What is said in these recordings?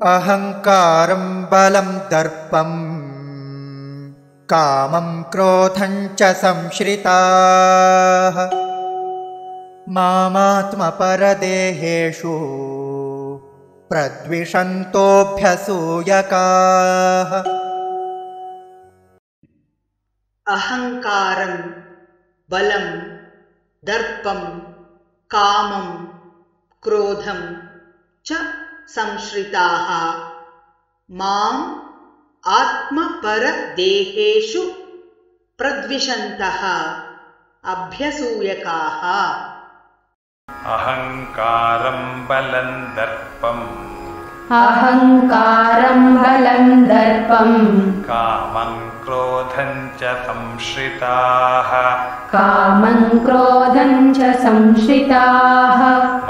अहङ्कारं बलं दर्पं कामं क्रोधं च संश्रिताः मामात्मपरदेहेषु प्रद्विषन्तोऽभ्यसूयकाः। अहङ्कारं बलं दर्पं कामं क्रोधं च संश्रिताः माम् आत्मपरदेहेषु प्रद्विषन्तः अभ्यसूयकाः। अहङ्कारं बलं दर्पं कामं क्रोधं च संश्रिताः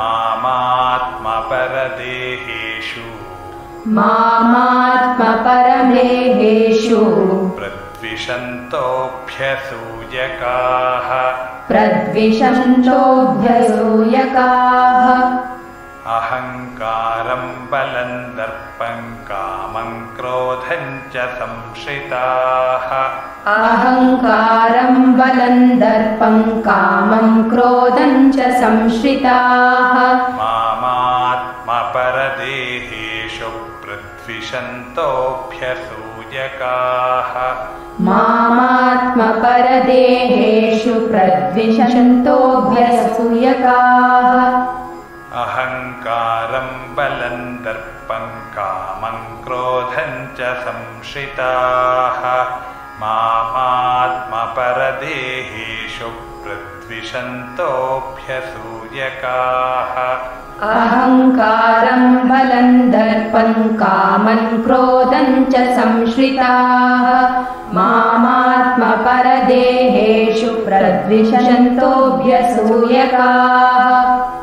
मामात्मपरदेहेषु प्रद्विषन्तोऽभ्यसूयकाः। अहङ्कारं बलं दर्पं कामं क्रोधं च संश्रिताः मामात्मपरदेहेषु प्रद्विषन्तोऽभ्यसूयकाः। अहङ्कारं बलं दर्पं कामं क्रोधं च संश्रिताः मामात्मपरदेहेषु प्रद्विषन्तोऽभ्यसूयकाः। अहङ्कारं बलं दर्पं कामं क्रोधं च संश्रिताः मामात्मपरदेहेषु प्रद्विषन्तोऽभ्यसूयकाः।